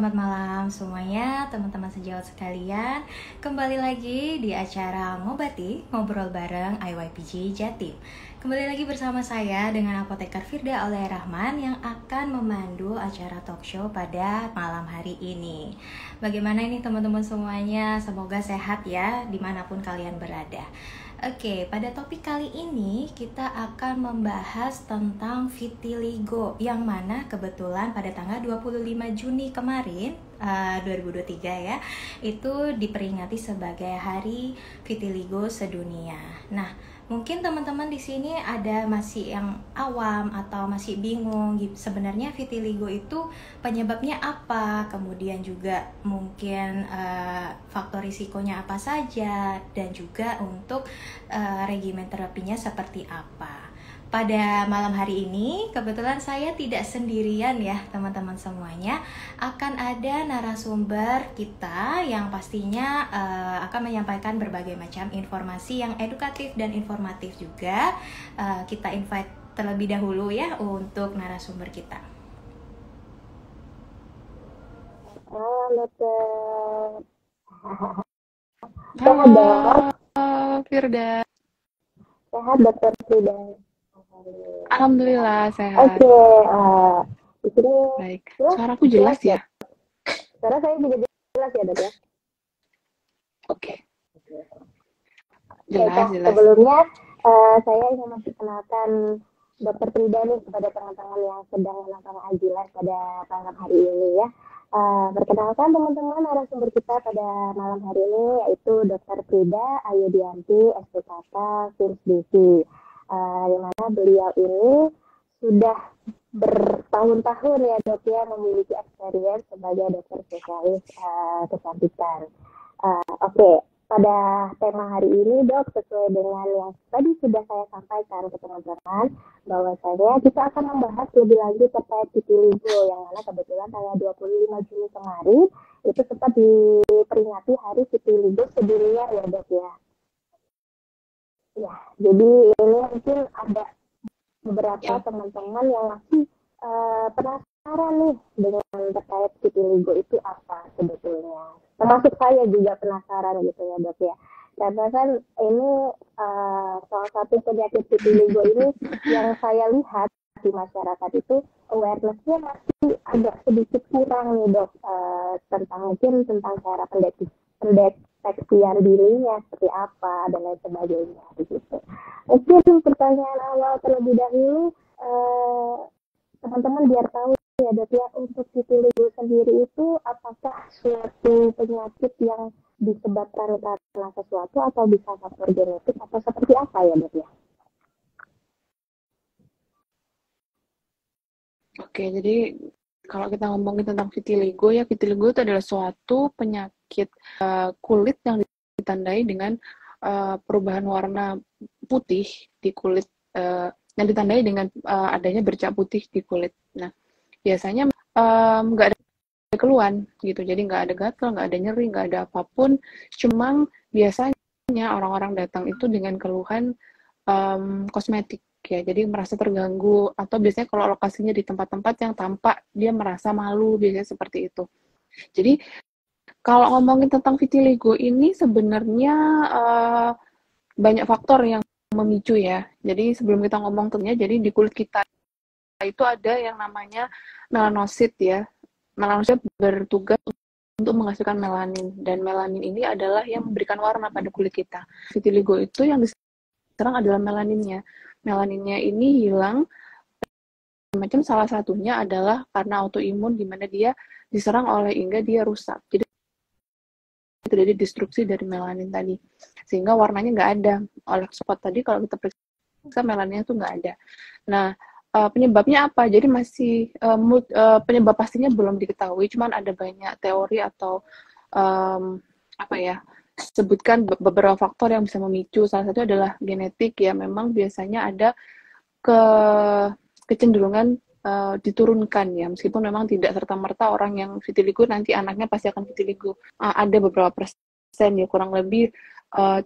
selamat malam semuanya teman-teman sejawat sekalian. Kembali lagi di acara Ngobati, Ngobrol Bareng IYPG Jatim. Kembali lagi bersama saya dengan Apoteker Firda Aulia Rahman yang akan memandu acara talk show pada malam hari ini. Bagaimana ini teman-teman semuanya? Semoga sehat ya dimanapun kalian berada. Oke, pada topik kali ini kita akan membahas tentang vitiligo yang mana kebetulan pada tanggal 25 Juni kemarin 2023 ya, itu diperingati sebagai Hari Vitiligo Sedunia. Nah, mungkin teman-teman di sini ada masih yang awam atau masih bingung sebenarnya vitiligo itu penyebabnya apa, kemudian juga mungkin faktor risikonya apa saja, dan juga untuk regimen terapinya seperti apa. Pada malam hari ini kebetulan saya tidak sendirian ya teman-teman semuanya, akan ada narasumber kita yang pastinya akan menyampaikan berbagai macam informasi yang edukatif dan informatif juga. Kita invite terlebih dahulu ya untuk narasumber kita. Halo dokter. Halo, Firda. Sehat dokter Frida. Alhamdulillah sehat. Oke, di sini Baik. Suaraku jelas ya? suara saya juga jelas ya dok ya? Oke. Oke, Jelas. sebelumnya saya ingin memperkenalkan dokter Frida nih kepada teman-teman yang sedang menonton Ajilas pada malam hari ini ya. Perkenalkan teman-teman, narasumber kita pada malam hari ini yaitu Dr. Frida Ayudianti, SPKK, FIRST, di mana beliau ini sudah bertahun-tahun ya dok ya memiliki experience sebagai dokter spesialis kecantikan. Oke, pada tema hari ini dok, sesuai dengan yang tadi sudah saya sampaikan ke teman-teman, bahwasanya kita akan membahas lebih lanjut terkait vitiligo yang mana kebetulan tanggal 25 Juni kemarin itu sempat diperingati Hari Vitiligo Sedunia ya dok ya. Ya, jadi ini mungkin ada beberapa teman-teman yang masih penasaran nih dengan terkait vitiligo itu apa sebetulnya. Termasuk saya juga penasaran gitu ya dok ya. Karena kan ini salah satu penyakit vitiligo ini yang saya lihat di masyarakat itu awareness-nya masih agak sedikit kurang nih dok, tentang cara pendeteksian dirinya seperti apa dan lain sebagainya begitu. Mungkin pertanyaan awal terlebih dahulu, teman-teman biar tahu ya dok ya, untuk vitiligo sendiri itu apakah suatu penyakit yang disebabkan karena sesuatu atau bisa faktor genetik atau seperti apa ya dok ya? Oke, jadi kalau kita ngomongin tentang vitiligo ya, vitiligo itu adalah suatu penyakit kulit yang ditandai dengan perubahan warna putih di kulit, yang ditandai dengan adanya bercak putih di kulit. Nah, biasanya nggak ada keluhan gitu, jadi nggak ada gatal, nggak ada nyeri, nggak ada apapun. Cuma biasanya orang-orang datang itu dengan keluhan kosmetik ya, jadi merasa terganggu, atau biasanya kalau lokasinya di tempat-tempat yang tampak dia merasa malu, biasanya seperti itu. Jadi kalau ngomongin tentang vitiligo ini sebenarnya banyak faktor yang memicu ya. Jadi sebelum kita ngomong tentunya, jadi di kulit kita itu ada yang namanya melanosit ya. Melanosit bertugas untuk menghasilkan melanin, dan melanin ini adalah yang memberikan warna pada kulit kita. Vitiligo itu yang diserang adalah melaninnya. Melaninnya ini hilang, macam salah satunya adalah karena autoimun, di mana dia diserang oleh hingga dia rusak. Jadi terjadi destruksi dari melanin tadi, sehingga warnanya nggak ada. Oleh spot tadi kalau kita periksa melaninnya tuh nggak ada. Nah, penyebabnya apa? Jadi masih penyebab pastinya belum diketahui, cuman ada banyak teori atau sebutkan beberapa faktor yang bisa memicu. Salah satu adalah genetik ya, memang biasanya ada kecenderungan diturunkan ya, meskipun memang tidak serta-merta orang yang vitiligo nanti anaknya pasti akan vitiligo. Ada beberapa persen ya, kurang lebih 3%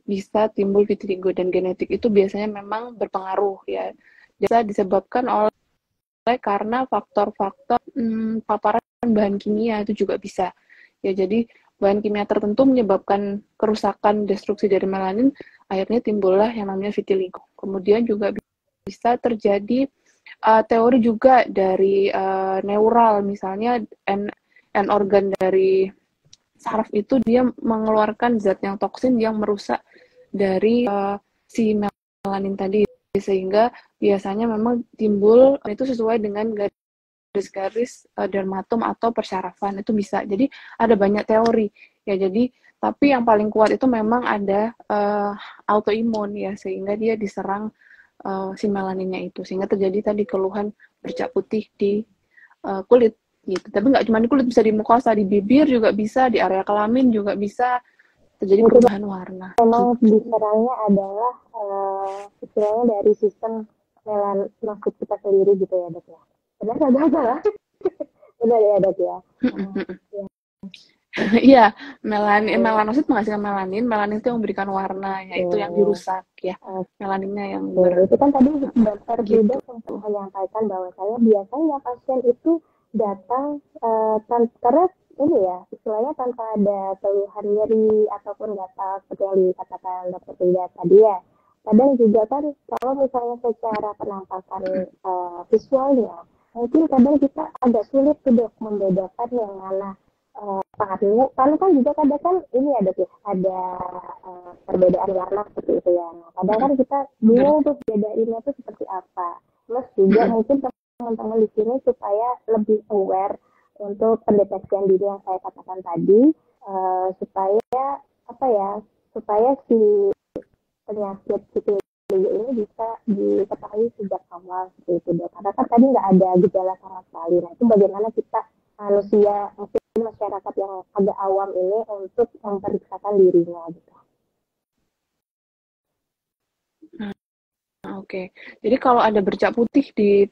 bisa timbul vitiligo, dan genetik itu biasanya memang berpengaruh ya. Bisa disebabkan oleh karena faktor-faktor paparan bahan kimia itu juga bisa. Ya, jadi bahan kimia tertentu menyebabkan kerusakan destruksi dari melanin, akhirnya timbullah yang namanya vitiligo. Kemudian juga bisa terjadi teori juga dari neural, misalnya organ dari saraf itu dia mengeluarkan zat yang toksin yang merusak dari si melanin tadi, sehingga biasanya memang timbul itu sesuai dengan garis-garis dermatom atau persyarafan, itu bisa. Jadi ada banyak teori ya. Jadi tapi yang paling kuat itu memang ada autoimun ya, sehingga dia diserang si melaninnya itu, sehingga terjadi tadi keluhan bercak putih di kulit gitu. Tapi nggak cuma di kulit, bisa di mukosa, di bibir juga bisa, di area kelamin juga bisa terjadi perubahan warna. Memang diserangnya adalah istilahnya dari sistem melanosit kita sendiri gitu ya, Dok ya. Benar nggak salah? Benar ya, Dok ya. Iya, melanosit menghasilkan melanin itu yang memberikan warna, yaitu yang dirusak ya. Melaninnya yang itu kan tadi dokter Frida sempat menyampaikan bahwa saya biasanya pasien itu datang karena ini ya, istilahnya tanpa ada keluhan nyeri ataupun gatal seperti yang dikatakan dokter Frida tadi ya. Kadang juga kan kalau misalnya secara penampakan visualnya, mungkin kadang kita agak sulit tuh membedakan yang mana panu kan juga kadang kan ini ada perbedaan warna seperti itu ya. Nah, kadang kan kita bingung tuh bedainnya tuh seperti apa. Plus juga mungkin teman-teman di sini supaya lebih aware untuk pendeteksian dini yang saya katakan tadi, supaya si penyakit vitiligo ini bisa diketahui sejak awal seperti itu, Dok. Karena kan tadi nggak ada gejala sama sekali. Nah, itu bagaimana kita manusia, mungkin masyarakat yang agak awam ini untuk memeriksakan dirinya gitu. Oke. Jadi kalau ada bercak putih di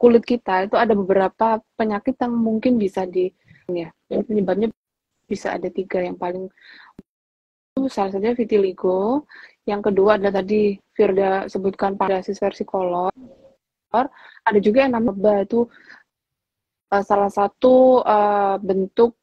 kulit kita, itu ada beberapa penyakit yang mungkin bisa ya. Dan penyebabnya bisa ada 3. Yang paling salah satunya vitiligo, yang kedua adalah tadi Firda sebutkan psoriasis versicolor, ada juga yang namanya itu salah satu bentuk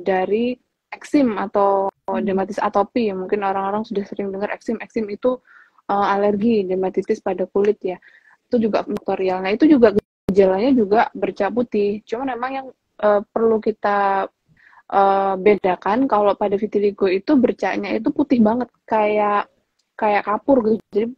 dari eksim atau dermatitis atopi. Mungkin orang-orang sudah sering dengar eksim itu alergi dermatitis pada kulit ya, itu juga faktorial. Nah, itu juga gejalanya juga bercak putih, cuma memang yang perlu kita bedakan kalau pada vitiligo itu bercaknya itu putih banget, kayak kapur gitu. Jadi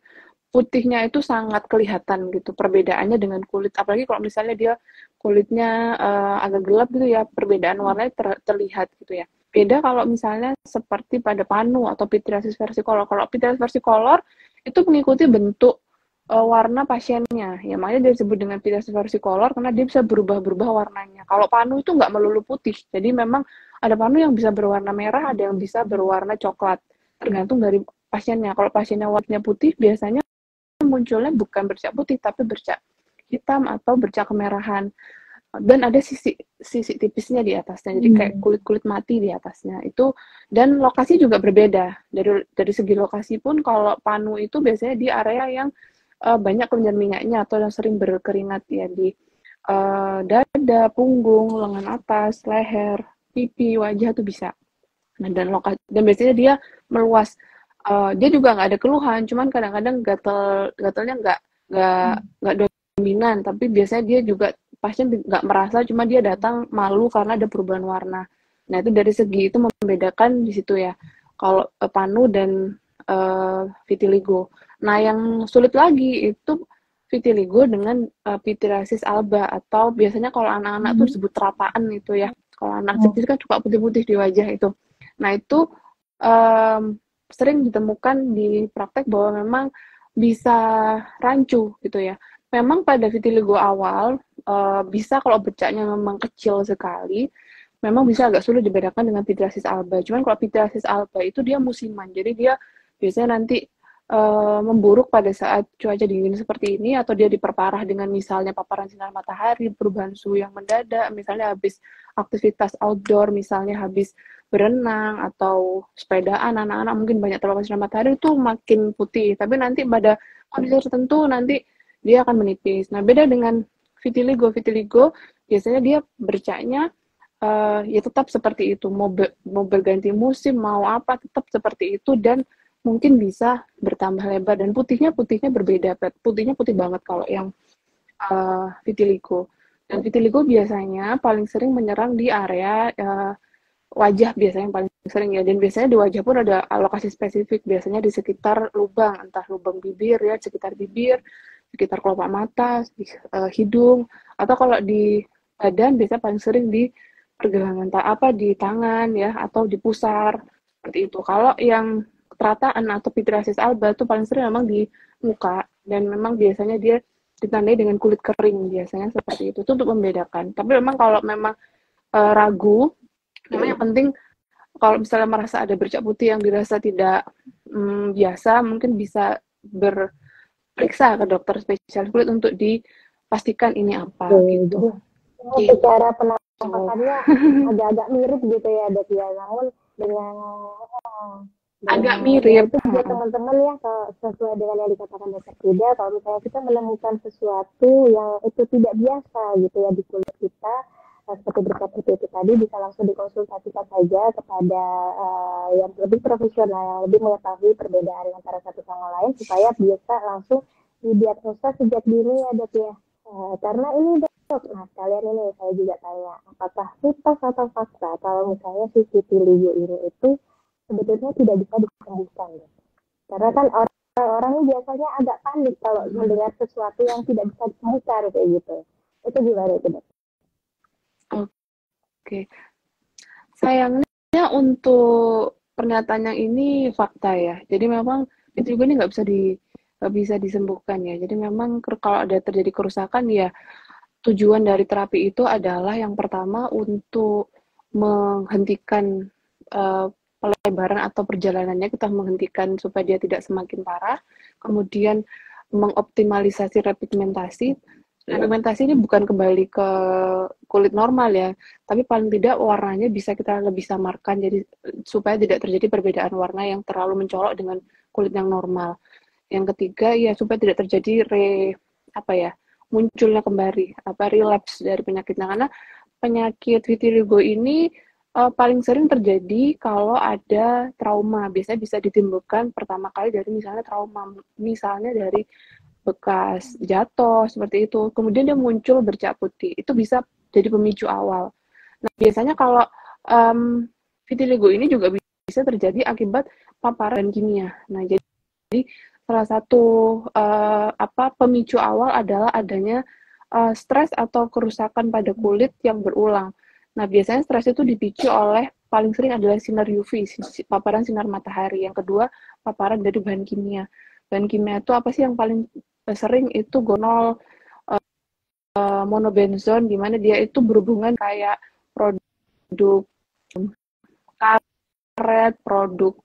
putihnya itu sangat kelihatan gitu perbedaannya dengan kulit, apalagi kalau misalnya dia kulitnya agak gelap gitu ya, perbedaan warnanya terlihat gitu ya. Beda kalau misalnya seperti pada panu atau pityriasis versicolor. Kalau pityriasis versicolor itu mengikuti bentuk warna pasiennya, ya makanya dia disebut dengan pityriasis versicolor karena dia bisa berubah-berubah warnanya. Kalau panu itu nggak melulu putih, jadi memang ada panu yang bisa berwarna merah, ada yang bisa berwarna coklat, tergantung dari pasiennya. Kalau pasiennya warnanya putih, biasanya munculnya bukan bercak putih, tapi bercak hitam atau bercak kemerahan. Dan ada sisi tipisnya di atasnya, jadi kayak kulit mati di atasnya itu. Dan lokasi juga berbeda, dari segi lokasi pun kalau panu itu biasanya di area yang banyak kelenjar minyaknya atau yang sering berkeringat ya, di dada, punggung, lengan atas, leher, pipi, wajah tuh bisa. Nah, dan biasanya dia meluas. Dia juga nggak ada keluhan, cuman kadang-kadang gatalnya nggak dominan, tapi biasanya dia juga pasien nggak merasa, cuma dia datang malu karena ada perubahan warna. Nah, itu dari segi itu membedakan di situ ya, kalau panu dan vitiligo. Nah, yang sulit lagi itu vitiligo dengan pityriasis alba, atau biasanya kalau anak-anak tuh disebut terapaan itu ya. Kalau anak kecil kan suka putih-putih di wajah itu. Nah, itu sering ditemukan di praktek bahwa memang bisa rancu gitu ya. Memang pada vitiligo awal bisa, kalau bercaknya memang kecil sekali, memang bisa agak sulit dibedakan dengan pityriasis alba. Cuman kalau pityriasis alba itu dia musiman, jadi dia biasanya nanti memburuk pada saat cuaca dingin seperti ini, atau dia diperparah dengan misalnya paparan sinar matahari, perubahan suhu yang mendadak, misalnya habis aktivitas outdoor, misalnya habis berenang atau sepedaan, anak-anak mungkin banyak terpapar sinar matahari, itu makin putih. Tapi nanti pada kondisi tertentu nanti dia akan menipis. Nah, beda dengan Vitiligo biasanya dia bercaknya ya tetap seperti itu, mau berganti musim, mau apa, tetap seperti itu, dan mungkin bisa bertambah lebar, dan putihnya berbeda, putihnya putih banget kalau yang vitiligo. Dan vitiligo biasanya paling sering menyerang di area wajah, biasanya yang paling sering ya, dan biasanya di wajah pun ada lokasi spesifik, biasanya di sekitar lubang, entah lubang bibir ya, sekitar bibir, sekitar kelopak mata, hidung, atau kalau di badan biasanya paling sering di pergelangan di tangan ya, atau di pusar, seperti itu. Kalau yang terataan atau pityriasis alba itu paling sering memang di muka, dan memang biasanya dia ditandai dengan kulit kering, biasanya seperti itu untuk membedakan. Tapi memang kalau memang ragu, memang yang penting kalau misalnya merasa ada bercak putih yang dirasa tidak biasa, mungkin bisa berperiksa ke dokter spesialis kulit untuk dipastikan ini apa gitu. Secara penampakannya agak-agak mirip gitu ya Dok ya, namun dengan agak mirip itu ya teman-teman ya, sesuai dengan yang dikatakan Dokter Frida, kalau misalnya kita menemukan sesuatu yang itu tidak biasa gitu ya di kulit kita, seperti bercak putih itu tadi, bisa langsung dikonsultasikan saja kepada yang lebih profesional, yang lebih mengetahui perbedaan antara satu sama lain, supaya bisa langsung didiagnosa sejak dini ya Dok ya. Karena ini Dok, nah kalian ini saya juga tanya, apakah mitos atau fakta kalau misalnya si vitiligo ini itu sebetulnya tidak bisa disembuhkan ya? Karena kan orang-orang ini biasanya agak panik kalau mendengar sesuatu yang tidak bisa disembuhkan kayak gitu. Itu gimana itu Dok? Oke. Sayangnya untuk pernyataan yang ini fakta ya. Jadi memang vitiligo ini nggak bisa disembuhkan ya. Jadi memang kalau ada terjadi kerusakan ya, tujuan dari terapi itu adalah yang pertama untuk menghentikan pelebaran atau perjalanannya, kita menghentikan supaya dia tidak semakin parah, kemudian mengoptimalisasi repigmentasi. Repigmentasi ini bukan kembali ke kulit normal ya, tapi paling tidak warnanya bisa kita lebih samarkan, jadi supaya tidak terjadi perbedaan warna yang terlalu mencolok dengan kulit yang normal. Yang ketiga ya supaya tidak terjadi munculnya kembali relapse dari penyakitnya, karena penyakit vitiligo ini paling sering terjadi kalau ada trauma. Biasanya bisa ditimbulkan pertama kali dari misalnya trauma, misalnya dari bekas jatuh seperti itu, kemudian dia muncul bercak putih, itu bisa jadi pemicu awal. Nah biasanya kalau vitiligo ini juga bisa terjadi akibat paparan kimia. Nah jadi salah satu pemicu awal adalah adanya stres atau kerusakan pada kulit yang berulang. Nah, biasanya stres itu dipicu oleh paling sering adalah sinar UV, paparan sinar matahari. Yang kedua, paparan dari bahan kimia. Bahan kimia itu apa sih yang paling sering? Itu gonol, monobenzon, di mana dia itu berhubungan kayak produk karet, produk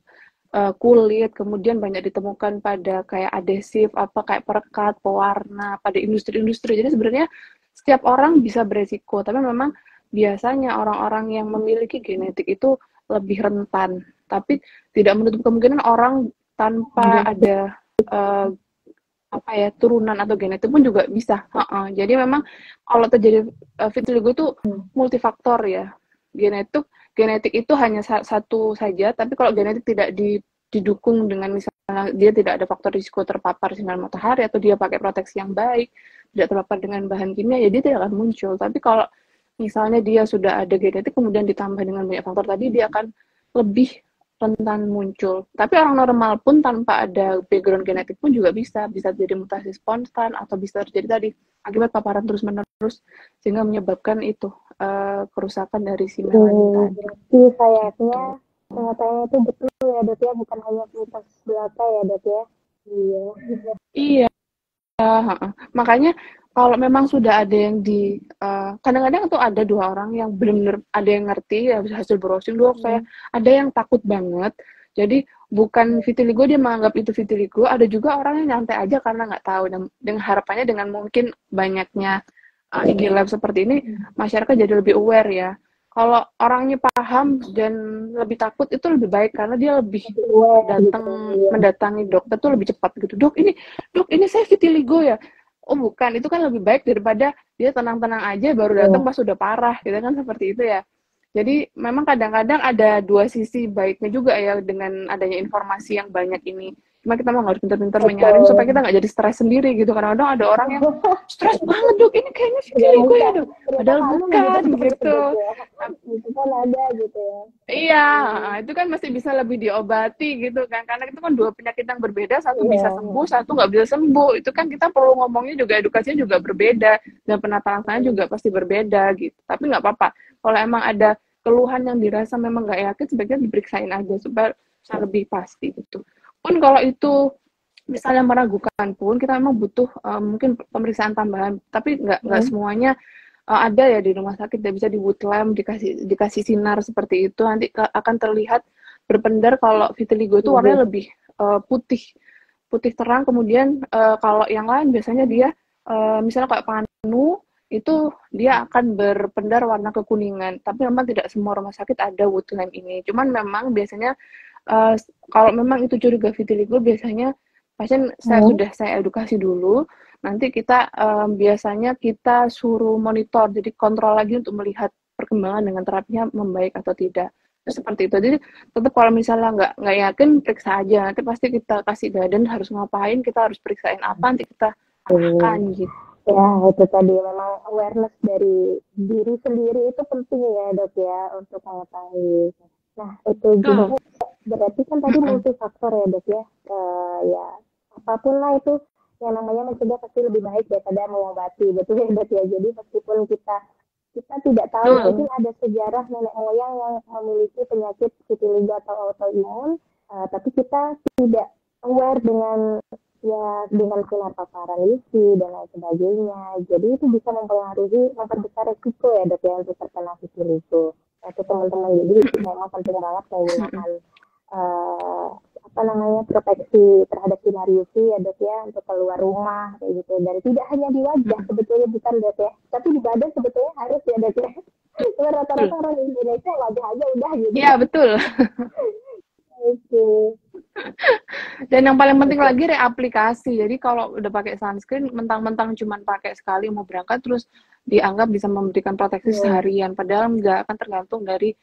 kulit, kemudian banyak ditemukan pada kayak adhesif, kayak perekat, pewarna, pada industri-industri. Jadi sebenarnya setiap orang bisa beresiko, tapi memang biasanya orang-orang yang memiliki genetik itu lebih rentan. Tapi tidak menutup kemungkinan orang tanpa ada turunan atau genetik pun juga bisa. Jadi memang kalau terjadi vitiligo itu multifaktor ya. Genetik itu hanya satu saja, tapi kalau genetik tidak didukung dengan misalnya dia tidak ada faktor risiko terpapar sinar matahari, atau dia pakai proteksi yang baik, tidak terpapar dengan bahan kimia, ya dia tidak akan muncul. Tapi kalau misalnya dia sudah ada genetik, kemudian ditambah dengan banyak faktor tadi, dia akan lebih rentan muncul. Tapi orang normal pun tanpa ada background genetik pun juga bisa jadi mutasi spontan, atau bisa terjadi tadi akibat paparan terus-menerus sehingga menyebabkan itu kerusakan dari si melanin tadi. Sayangnya pengatanya itu betul ya Dok ya, bukan hanya mitos belaka ya Dok ya. Iya. Makanya kalau memang sudah ada yang kadang-kadang tuh ada dua orang yang benar-benar ada yang ngerti ya, hasil browsing Dok, saya ada yang takut banget. Jadi bukan vitiligo dia menganggap itu vitiligo, ada juga orang yang nyantai aja karena nggak tahu, dan dengan harapannya dengan mungkin banyaknya IG Live seperti ini, masyarakat jadi lebih aware ya. Kalau orangnya paham dan lebih takut, itu lebih baik, karena dia lebih mendatangi dokter tuh lebih cepat gitu. Dok ini saya vitiligo ya. Oh bukan, itu kan lebih baik daripada dia tenang-tenang aja baru datang pas udah parah gitu kan, seperti itu ya. Jadi memang kadang-kadang ada dua sisi baiknya juga ya dengan adanya informasi yang banyak ini. Cuma kita mau harus pintar-pintar menyaring supaya kita nggak jadi stres sendiri gitu. Kadang-kadang ada orang yang stres banget, Dok, ini kayaknya vitiligo ya, Dok. Padahal bukan gitu. Itu kan ada gitu ya. Iya, itu kan masih bisa lebih diobati gitu kan. Karena itu kan dua penyakit yang berbeda, satu bisa sembuh, satu nggak bisa sembuh. Itu kan kita perlu ngomongnya juga, edukasinya juga berbeda. Dan penata laksananya juga pasti berbeda gitu. Tapi nggak apa-apa. Kalau emang ada keluhan yang dirasa memang nggak yakin, sebaiknya diperiksain aja supaya bisa lebih pasti gitu. Pun kalau itu misalnya meragukan pun, kita memang butuh mungkin pemeriksaan tambahan. Tapi nggak semuanya ada ya di rumah sakit, dia bisa di wood lamp, dikasih sinar seperti itu, nanti akan terlihat berpendar kalau vitiligo itu warnanya lebih putih terang. Kemudian kalau yang lain biasanya dia misalnya kayak panu itu dia akan berpendar warna kekuningan. Tapi memang tidak semua rumah sakit ada wood lamp ini. Cuman memang biasanya kalau memang itu curiga vitiligo, biasanya pasien saya edukasi dulu. Nanti kita biasanya kita suruh monitor, jadi kontrol lagi untuk melihat perkembangan dengan terapinya membaik atau tidak. Seperti itu. Jadi tetap kalau misalnya nggak yakin, periksa aja. Nanti pasti kita kasih guidance harus ngapain, kita harus periksain apa, nanti kita arahkan gitu. Ya, itu tadi memang awareness dari diri sendiri itu penting ya, Dok ya, untuk mengetahui. Nah, itu juga berarti kan tadi multifaktor ya, Dok ya. Ya, apapun lah itu yang namanya mencegah pasti lebih baik daripada mengobati, betul ya, Dok ya. Jadi meskipun kita tidak tahu mungkin ada sejarah nenek moyang yang memiliki penyakit vitiligo atau autoimun, tapi kita tidak aware dengan sinar paparan UV dan lain sebagainya. Jadi itu bisa memperbesar resiko ya, Dok ya, untuk terkena vitiligo. Itu teman-teman, jadi memang penting banget menggunakan proteksi terhadap sinar UV ya, Dok ya, untuk keluar rumah kayak gitu. Dan tidak hanya di wajah sebetulnya, bukan, Dok ya, tapi di badan sebetulnya harus ya, Dok ya. Cuma rata-rata orang Indonesia wajah aja udah gitu. Iya, betul. Dan yang paling penting lagi reaplikasi. Jadi kalau udah pakai sunscreen, mentang-mentang cuma pakai sekali mau berangkat terus dianggap bisa memberikan proteksi seharian. Padahal nggak, akan tergantung dari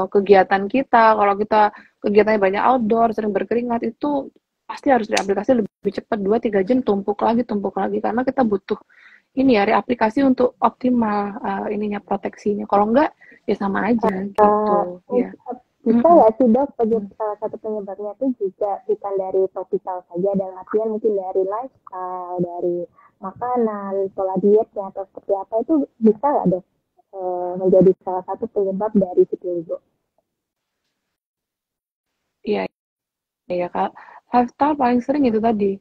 kegiatan kita. Kalau kita kegiatannya banyak outdoor, sering berkeringat, itu pasti harus reaplikasi lebih cepat, 2-3 jam tumpuk lagi. Karena kita butuh ini ya, reaplikasi untuk optimal ininya, proteksinya. Kalau enggak, ya sama aja gitu. Ya. Bisa nggak sih, Dok, salah satu penyebabnya itu juga bukan dari topikal saja, dalam artian mungkin dari lifestyle, dari makanan, pola dietnya, atau seperti apa, itu bisa nggak, Dok, menjadi salah satu penyebab dari vitiligo? Iya, Kak. Lifestyle paling sering itu tadi,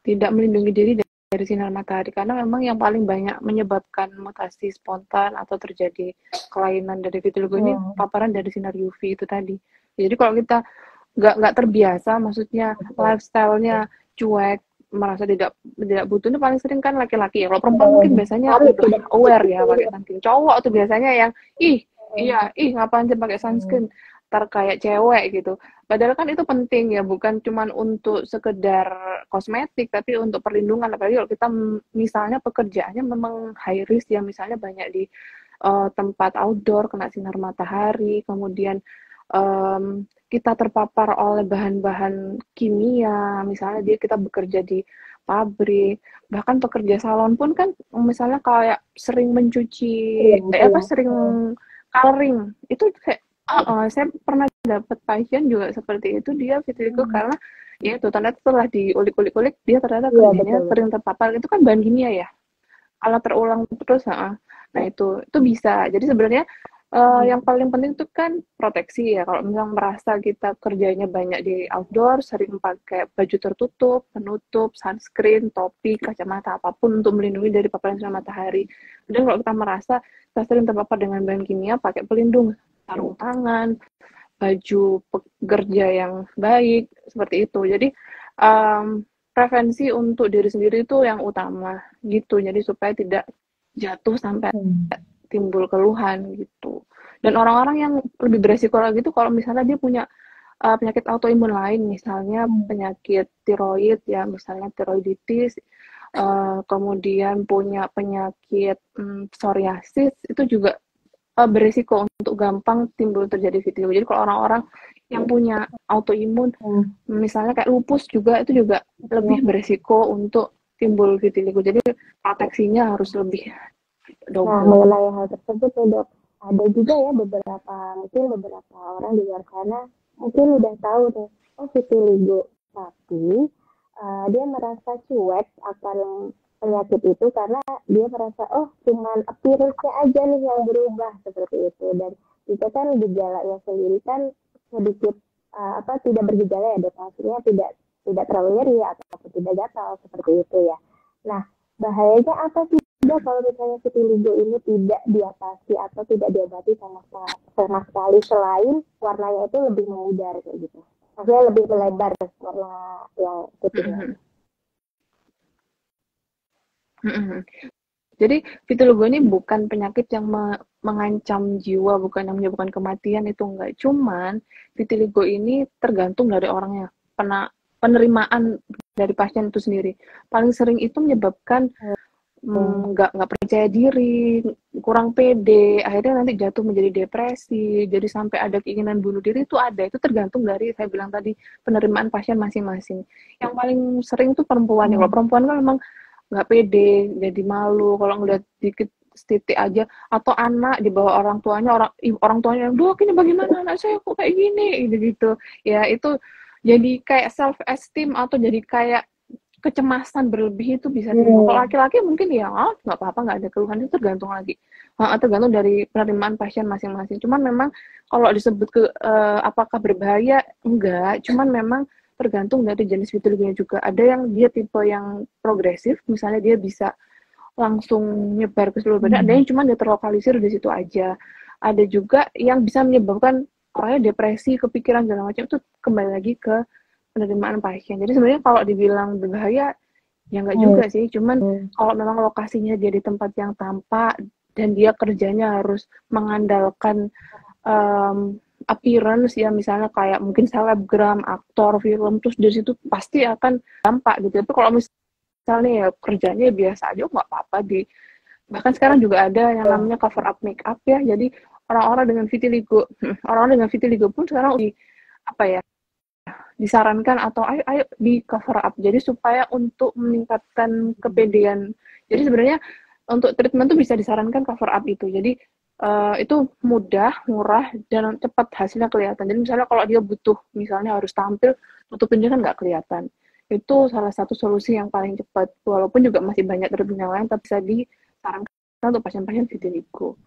tidak melindungi diri dari sinar matahari, karena memang yang paling banyak menyebabkan mutasi spontan atau terjadi kelainan dari vitiligo ini paparan dari sinar UV itu tadi. Jadi kalau kita nggak terbiasa, maksudnya lifestyle-nya cuek, merasa tidak butuh, itu paling sering kan laki-laki ya. Kalau perempuan mungkin biasanya udah aware ya pakai sunscreen. Cowok tuh biasanya yang ngapain sih pakai sunscreen, kayak cewek gitu. Padahal kan itu penting ya, bukan cuma untuk sekedar kosmetik, tapi untuk perlindungan. Apalagi kalau kita misalnya pekerjaannya memang high risk ya, misalnya banyak di tempat outdoor, kena sinar matahari, kemudian kita terpapar oleh bahan-bahan kimia, misalnya kita bekerja di pabrik, bahkan pekerja salon pun kan misalnya kayak sering mencuci, sering coloring, itu kayak saya pernah dapat pasien juga seperti itu, dia vitiligo karena ya itu ternyata setelah diulik-ulik dia ternyata kerjanya sering terpapar, itu kan bahan kimia ya, kalau terulang terus, nah itu bisa. Jadi sebenarnya yang paling penting itu kan proteksi ya. Kalau misalnya merasa kita kerjanya banyak di outdoor, sering pakai baju tertutup, penutup, sunscreen, topi, kacamata, apapun untuk melindungi dari paparan sinar matahari. Dan kalau kita merasa kita sering terpapar dengan bahan kimia, pakai pelindung, sarung tangan, baju pekerja yang baik, seperti itu. Jadi prevensi untuk diri sendiri itu yang utama gitu. Jadi supaya tidak jatuh sampai timbul keluhan gitu. Dan orang-orang yang lebih beresiko lagi itu kalau misalnya dia punya penyakit autoimun lain, misalnya penyakit tiroid ya, misalnya tiroiditis, kemudian punya penyakit psoriasis, itu juga berisiko untuk gampang timbul terjadi vitiligo. Jadi kalau orang-orang yang punya autoimun, misalnya kayak lupus juga, itu juga lebih berisiko untuk timbul vitiligo. Jadi proteksinya harus lebih Nah, double. mengenai hal tersebut ya dok, ada juga ya beberapa orang di luar sana mungkin udah tahu tuh, oh vitiligo, tapi dia merasa cuek akan penyakit itu karena dia merasa oh cuman appearance-nya aja nih yang berubah seperti itu. Dan itu kan gejalanya sendiri kan sedikit tidak bergejala ya dok, maksudnya tidak terlalu nyeri ataupun tidak gatal seperti itu ya. Nah, bahayanya apa sih dok kalau misalnya vitiligo ini tidak diatasi atau tidak diobati sama sekali, selain warnanya itu lebih memudar kayak gitu, maksudnya lebih melebar warna yang putihnya. Jadi vitiligo ini bukan penyakit yang mengancam jiwa, bukan yang menyebabkan kematian, itu enggak. Cuman vitiligo ini tergantung dari orangnya, penerimaan dari pasien itu sendiri. Paling sering itu menyebabkan nggak percaya diri, kurang pede, akhirnya nanti jatuh menjadi depresi, jadi sampai ada keinginan bunuh diri, itu ada. Itu tergantung dari, saya bilang tadi, penerimaan pasien masing-masing. Yang paling sering itu perempuan. Kalau perempuan kan memang nggak pede, jadi malu kalau ngeliat dikit titik aja, atau anak di bawah orang tuanya, orang tuanya, dok ini bagaimana anak saya kok kayak gini, gitu. Ya itu jadi kayak self esteem atau jadi kayak kecemasan berlebih itu bisa timbul. Kalau laki-laki mungkin ya nggak apa-apa, nggak ada keluhan, itu tergantung lagi, tergantung dari penerimaan pasien masing-masing. Cuman memang kalau disebut apakah berbahaya, enggak, cuman memang tergantung dari jenis vitiligonya juga. Ada yang dia tipe yang progresif, misalnya dia bisa langsung nyebar ke seluruh badan, ada yang cuma dia terlokalisir di situ aja. Ada juga yang bisa menyebabkan orangnya depresi, kepikiran segala macam, itu kembali lagi ke penerimaan pasien. Jadi sebenarnya kalau dibilang berbahaya, ya nggak juga sih. Cuman kalau memang lokasinya dia di tempat yang tampak dan dia kerjanya harus mengandalkan appearance ya, misalnya kayak mungkin selebgram, aktor film, terus dari situ pasti akan dampak gitu. Tapi kalau misalnya ya kerjanya biasa aja, nggak apa-apa. Bahkan sekarang juga ada yang namanya cover up make up ya. Jadi orang-orang dengan vitiligo pun sekarang disarankan atau ayo di cover up. Jadi supaya untuk meningkatkan kepedean. Jadi sebenarnya untuk treatment tuh bisa disarankan cover up itu. Jadi itu mudah, murah, dan cepat hasilnya kelihatan. Jadi misalnya kalau dia butuh, misalnya harus tampil, tutupin dia kan nggak kelihatan. Itu salah satu solusi yang paling cepat. Walaupun juga masih banyak treatment yang lain, tapi bisa disarankan untuk pasien-pasien vitiligo.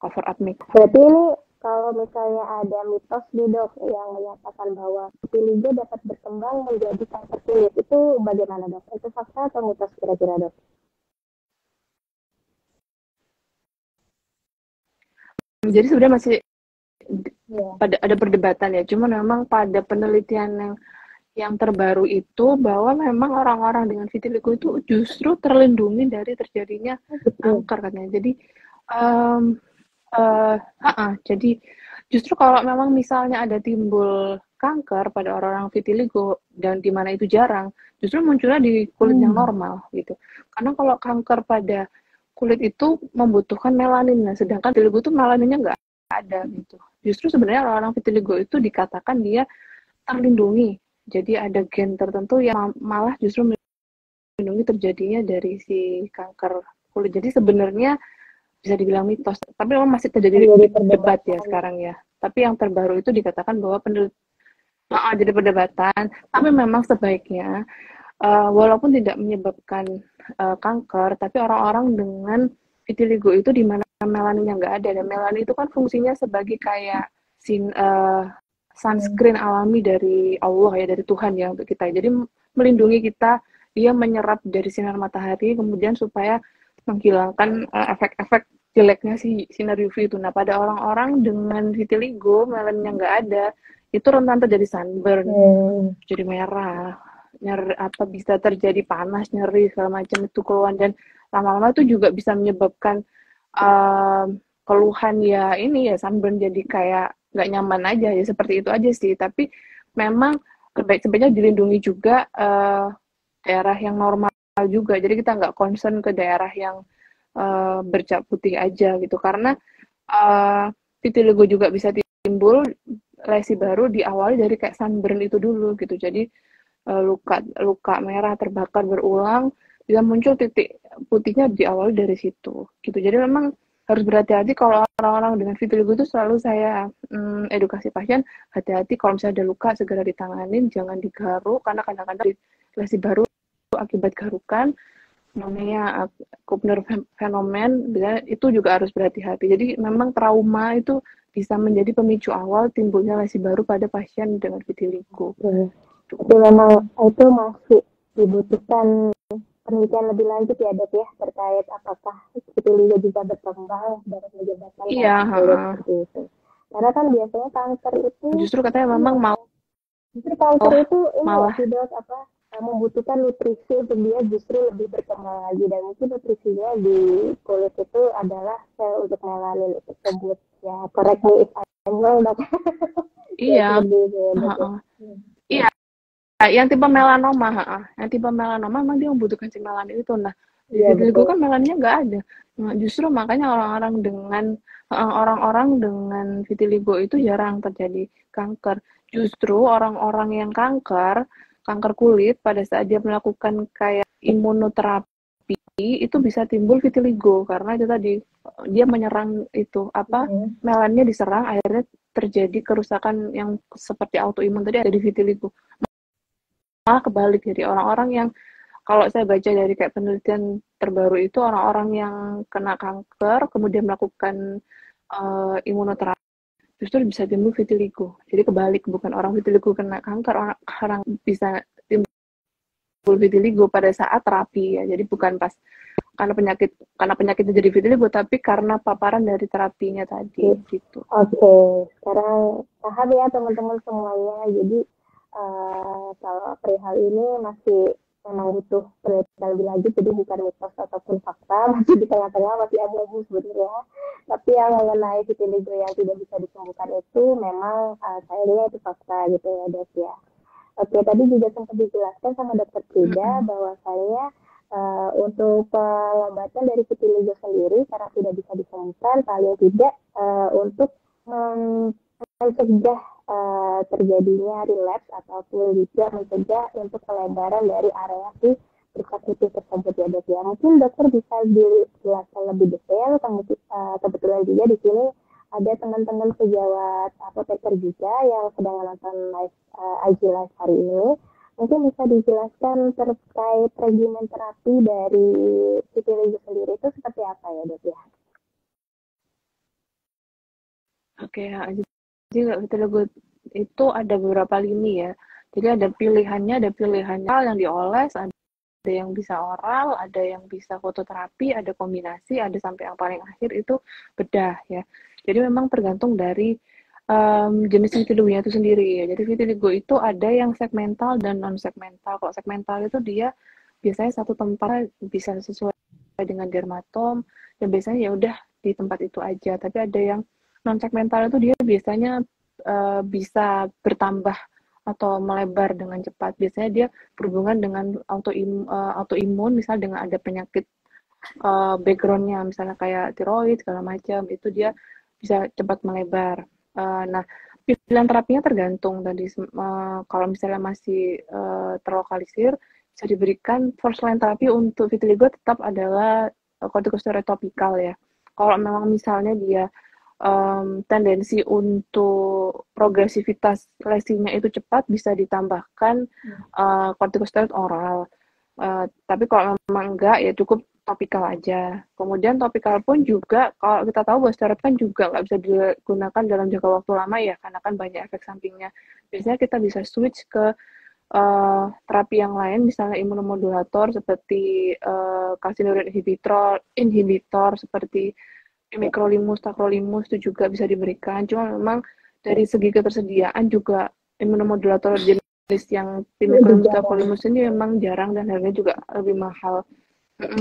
Cover up make up. Berarti ini kalau misalnya ada mitos nih dok yang menyatakan bahwa vitiligo dapat berkembang menjadi kanker kulit, itu bagaimana dok? Itu fakta atau mitos kira-kira dok? Jadi sebenarnya masih ada perdebatan ya. Cuma memang pada penelitian yang terbaru itu bahwa memang orang-orang dengan vitiligo itu justru terlindungi dari terjadinya kanker katanya. Jadi jadi justru kalau memang misalnya ada timbul kanker pada orang-orang vitiligo dan di mana itu jarang, justru munculnya di kulit yang normal gitu. Karena kalau kanker pada kulit itu membutuhkan melanin, sedangkan vitiligo itu melaninnya nggak ada gitu. Justru sebenarnya orang-orang vitiligo itu dikatakan dia terlindungi. Jadi ada gen tertentu yang malah justru melindungi terjadinya dari si kanker kulit. Jadi sebenarnya bisa dibilang mitos, tapi memang masih terjadi debat ya sekarang ya. Tapi yang terbaru itu dikatakan bahwa jadi perdebatan, tapi memang sebaiknya walaupun tidak menyebabkan kanker, tapi orang-orang dengan vitiligo itu di mana melaninnya nggak ada, dan melanin itu kan fungsinya sebagai kayak sunscreen alami dari Allah ya, dari Tuhan ya untuk kita. Jadi melindungi kita, dia menyerap dari sinar matahari, kemudian supaya menghilangkan efek-efek jeleknya si sinar UV itu. Nah, pada orang-orang dengan vitiligo, melaninnya nggak ada, itu rentan terjadi sunburn, jadi merah, bisa terjadi panas, nyeri, segala macam itu keluhan, dan lama-lama itu juga bisa menyebabkan keluhan ya sunburn, jadi kayak nggak nyaman aja ya, seperti itu aja sih. Tapi memang sebaiknya dilindungi juga daerah yang normal juga. Jadi kita nggak concern ke daerah yang bercak putih aja gitu. Karena vitiligo juga bisa timbul lesi baru diawali dari kayak sunburn itu dulu gitu. Jadi luka merah terbakar berulang bisa muncul titik putihnya diawali dari situ gitu. Jadi memang harus berhati-hati kalau orang-orang dengan vitiligo itu selalu saya edukasi pasien hati-hati kalau misalnya ada luka segera ditanganin, jangan digaruk karena kadang-kadang lesi baru akibat garukan namanya Kupner fenomen itu juga harus berhati-hati. Jadi memang trauma itu bisa menjadi pemicu awal timbulnya lesi baru pada pasien dengan vitiligo. Tapi memang itu masih dibutuhkan penelitian lebih lanjut ya dok ya terkait apakah vitiligo juga berkembang dan menyebabkan seperti itu. Karena kan biasanya kanker itu justru katanya memang justru kanker itu malah dok membutuhkan nutrisi untuk dia justru lebih berkembang lagi, dan mungkin nutrisinya di kulit itu adalah sel untuk melanin itu tersebut ya. Correct me if I'm wrong dok. Iya. Iya. Yang tipe melanoma, memang dia membutuhkan si melanin itu. Nah, vitiligo kan melaninnya nggak ada. Nah, justru makanya orang-orang dengan vitiligo itu jarang terjadi kanker. Justru orang-orang yang kanker kulit pada saat dia melakukan kayak imunoterapi itu bisa timbul vitiligo karena itu tadi dia menyerang itu melaninnya diserang, akhirnya terjadi kerusakan yang seperti autoimun tadi ada di vitiligo. Malah kebalik, jadi orang-orang yang kalau saya baca dari kayak penelitian terbaru itu orang-orang yang kena kanker kemudian melakukan imunoterapi justru bisa timbul vitiligo. Jadi kebalik, bukan orang vitiligo kena kanker, orang bisa timbul vitiligo pada saat terapi ya. Jadi bukan pas karena penyakitnya jadi vitiligo, tapi karena paparan dari terapinya tadi gitu. Oke, sekarang paham ya teman-teman semuanya. Jadi kalau perihal ini masih memang butuh penelitian lebih lanjut, jadi bukan mitos ataupun fakta, masih di tengah-tengah, masih abu-abu sebenarnya. Tapi yang mengenai vitiligo yang tidak bisa disembuhkan itu memang sayangnya itu fakta gitu ya dok ya. Oke, tadi juga sempat dijelaskan sama dokter Frida bahwasanya untuk pengobatan dari vitiligo sendiri karena tidak bisa disembuhkan, paling tidak untuk mencegah terjadinya relapse ataupun juga mencegah untuk pelebaran dari area si bercak putih tersebut ya dok ya. Mungkin dokter bisa dijelaskan lebih detail. Kebetulan juga di sini ada teman-teman sejawat apoteker juga yang sedang menonton live IG Live hari ini. Mungkin bisa dijelaskan terkait regimen terapi dari vitiligo sendiri itu seperti apa ya dok ya? Oke, jadi vitiligo itu ada beberapa lini ya. Jadi ada pilihannya yang dioles, ada yang bisa oral, ada yang bisa fototerapi, ada kombinasi, ada sampai yang paling akhir itu bedah ya. Jadi memang tergantung dari jenis vitiligonya itu sendiri ya. Jadi vitiligo itu ada yang segmental dan non segmental. Kalau segmental itu dia biasanya satu tempat bisa sesuai dengan dermatom dan biasanya ya udah di tempat itu aja. Tapi ada yang non segmental itu dia biasanya bisa bertambah atau melebar dengan cepat. Biasanya dia berhubungan dengan autoimun, misalnya dengan ada penyakit backgroundnya, misalnya kayak tiroid segala macam, itu dia bisa cepat melebar. Nah, pilihan terapinya tergantung tadi. Kalau misalnya masih terlokalisir, bisa diberikan first line terapi untuk vitiligo tetap adalah kortikosteroid topikal ya. Kalau memang misalnya dia tendensi untuk progresivitas lesinya itu cepat, bisa ditambahkan kortikosteroid oral. Tapi kalau memang enggak, ya cukup topikal aja. Kemudian topikal pun juga, kalau kita tahu bahwa steroid kan juga nggak bisa digunakan dalam jangka waktu lama ya, karena kan banyak efek sampingnya. Biasanya kita bisa switch ke terapi yang lain, misalnya imunomodulator seperti calcineurin inhibitor seperti pimecrolimus, tacrolimus itu juga bisa diberikan. Cuma memang dari segi ketersediaan juga imunomodulator jenis yang pimecrolimus, tacrolimus ini memang jarang dan harganya juga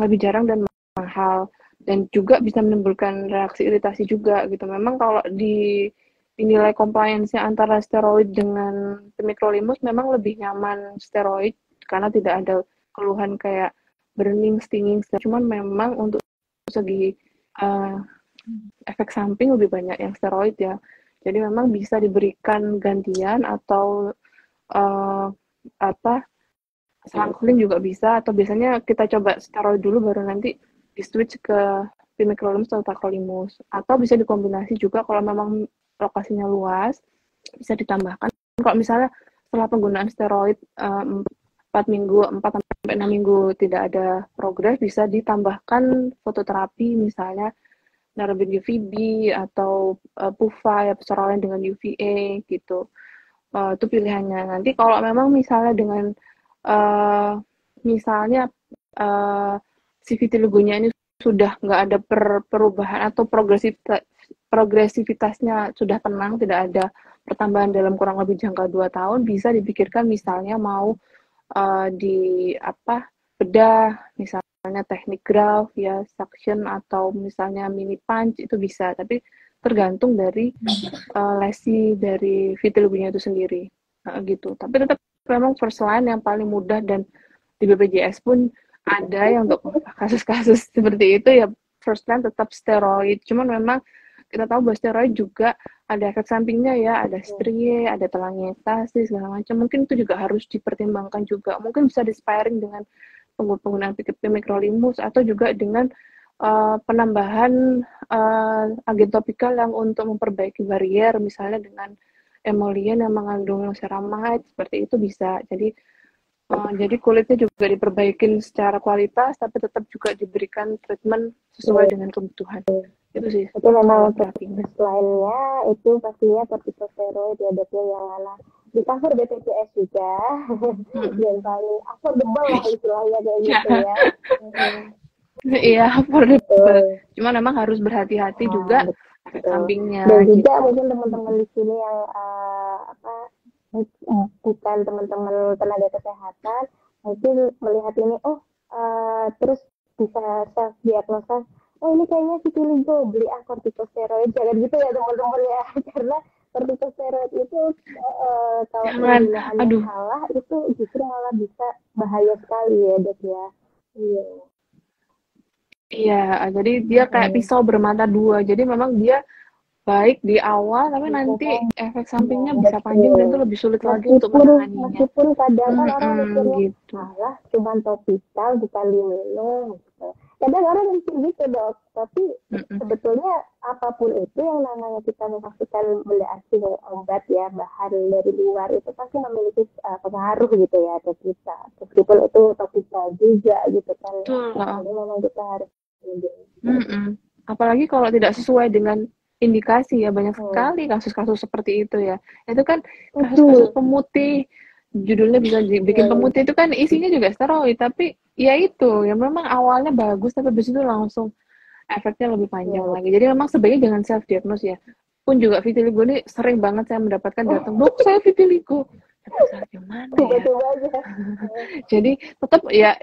lebih jarang dan mahal, dan juga bisa menimbulkan reaksi iritasi juga gitu. Memang kalau dinilai compliance-nya antara steroid dengan pimecrolimus memang lebih nyaman steroid karena tidak ada keluhan kayak burning, stinging, cuman memang untuk segi efek samping lebih banyak yang steroid ya. Jadi memang bisa diberikan gantian atau selang juga bisa, atau biasanya kita coba steroid dulu baru nanti di switch ke pimecrolimus atau tacrolimus, atau bisa dikombinasi juga kalau memang lokasinya luas bisa ditambahkan. Kalau misalnya setelah penggunaan steroid 4 sampai 6 minggu tidak ada progres, bisa ditambahkan fototerapi, misalnya nerbin UVB atau PUVA ya, penerangan dengan UVA gitu. Itu pilihannya. Nanti kalau memang misalnya dengan misalnya si vitiligonya ini sudah nggak ada perubahan atau progresivitasnya sudah tenang, tidak ada pertambahan dalam kurang lebih jangka 2 tahun, bisa dipikirkan misalnya mau bedah, misalnya teknik graft ya, suction atau misalnya mini punch, itu bisa, tapi tergantung dari lesi dari vitiligonya itu sendiri gitu. Tapi tetap memang first line yang paling mudah, dan di BPJS pun ada yang untuk kasus-kasus seperti itu ya, first line tetap steroid. Cuman memang kita tahu bahwa steroid juga ada efek sampingnya ya, ada strie, ada telangiectasis, segala macam. Mungkin itu juga harus dipertimbangkan juga. Mungkin bisa di-sparing dengan penggunaan pimecrolimus atau juga dengan penambahan agen topikal yang untuk memperbaiki barier, misalnya dengan emollient yang mengandung ceramide, seperti itu bisa. Jadi kulitnya juga diperbaikin secara kualitas, tapi tetap juga diberikan treatment sesuai dengan kebutuhan. Itu sih. Itu memang lainnya itu pastinya kortikosteroid ya, dokter, yang mana di cover BPJS juga dan paling affordable lah istilahnya kayak gitu ya. Iya, affordable. Cuma memang harus berhati-hati juga efek sampingnya. Dan juga mungkin teman-teman di sini yang bukan teman-teman tenaga kesehatan mungkin melihat ini terus bisa self diagnosa, ini kayaknya vitiligo, beli kortikosteroid. Jangan gitu ya teman-teman ya, karena kortikosteroid itu kalau penggunaannya salah itu justru malah bisa bahaya sekali ya, Dok ya. Iya, jadi dia kayak pisau bermata dua. Jadi memang dia baik di awal, tapi nanti efek sampingnya bisa panjang dan itu lebih sulit lagi untuk menanganinya. Meskipun kadang kan orang mikirnya salah cuma topikal bukan diminum gitu. Kadang orang mikir gitu, Dok, tapi sebetulnya apapun itu yang namanya kita memastikan benda asing obat ya, bahan dari luar itu pasti memiliki pengaruh gitu ya ke kita, meskipun itu topikal juga gitu kan. Jadi memang kita harus apalagi kalau tidak sesuai dengan indikasi ya, banyak sekali kasus-kasus seperti itu ya. Itu kan kasus-kasus pemutih, judulnya bisa dibikin pemutih, itu kan isinya juga steroid, tapi ya itu ya memang awalnya bagus tapi habis itu langsung efeknya lebih panjang lagi. Jadi memang sebaiknya jangan self diagnose ya. Pun juga vitiligo ini sering banget saya mendapatkan datang, "Dok, saya vitiligo." Gimana ya? Jadi tetap ya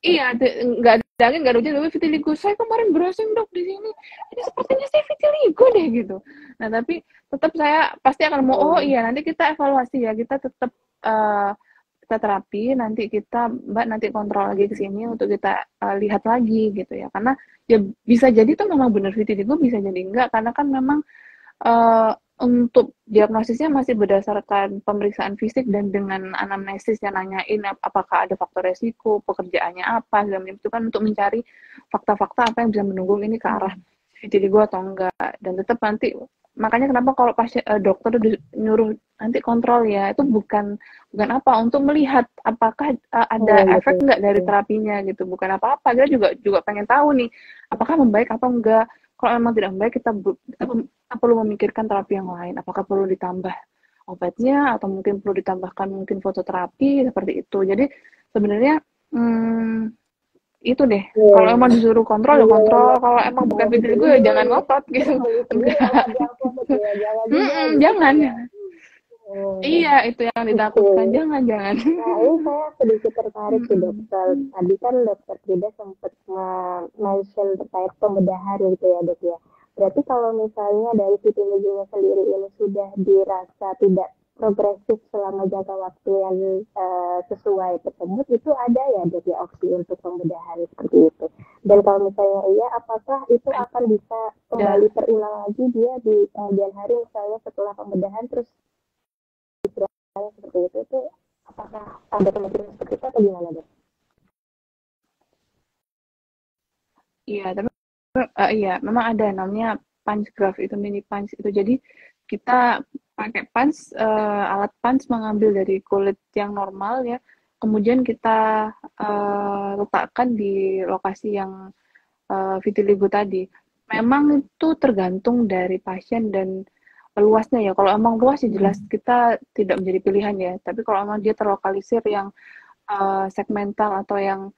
iya, nggak ada angin, nggak ada hujan, tapi vitiligo. Saya kemarin browsing, Dok, di sini. Ini sepertinya saya vitiligo deh, gitu. Nah, tapi tetap saya pasti akan mau, iya, nanti kita evaluasi ya. Kita tetap kita terapi, nanti kita, Mbak, nanti kontrol lagi ke sini untuk kita lihat lagi, gitu ya. Karena ya bisa jadi tuh memang benar vitiligo, bisa jadi enggak. Karena kan memang untuk diagnosisnya masih berdasarkan pemeriksaan fisik dan dengan anamnesis yang nanyain apakah ada faktor resiko, pekerjaannya apa, dan itu kan untuk mencari fakta-fakta apa yang bisa mendukung ini ke arah vitiligo atau enggak. Dan tetap nanti, makanya kenapa kalau pasien dokter nyuruh nanti kontrol ya, itu bukan untuk melihat apakah ada efek enggak dari terapinya gitu, bukan apa-apa. Kita juga pengen tahu nih apakah membaik atau enggak. Kalau memang tidak membaik, kita perlu memikirkan terapi yang lain. Apakah perlu ditambah obatnya atau mungkin perlu ditambahkan mungkin fototerapi seperti itu. Jadi sebenarnya itu deh. Kalau emang disuruh kontrol ya kontrol. Kalau emang bukan vitiligo ya jangan ngotot gitu. Jangan. Iya, itu yang ditakutkan. Jangan. Nah, ini saya sedikit tertarik sih, dokter. Tadi kan dokter Frida sempat mention terkait pembedahan gitu ya, Dok ya. Berarti kalau misalnya dari vitiligo sendiri ini sudah dirasa tidak progresif selama jangka waktu yang sesuai tersebut, itu ada ya dok ya opsi untuk pembedahan seperti itu. Dan kalau misalnya iya, apakah itu akan bisa kembali terulang lagi dia di kemudian hari misalnya setelah pembedahan terus seperti itu apakah ada kemungkinan seperti itu atau gimana dok? Iya, tapi iya, memang ada namanya punch graft itu, mini punch itu. Jadi kita pakai punch, alat punch mengambil dari kulit yang normal ya, kemudian kita letakkan di lokasi yang vitiligo tadi. Memang itu tergantung dari pasien dan luasnya ya. Kalau emang luas ya jelas kita tidak menjadi pilihan ya. Tapi kalau emang dia terlokalisir yang segmental atau yang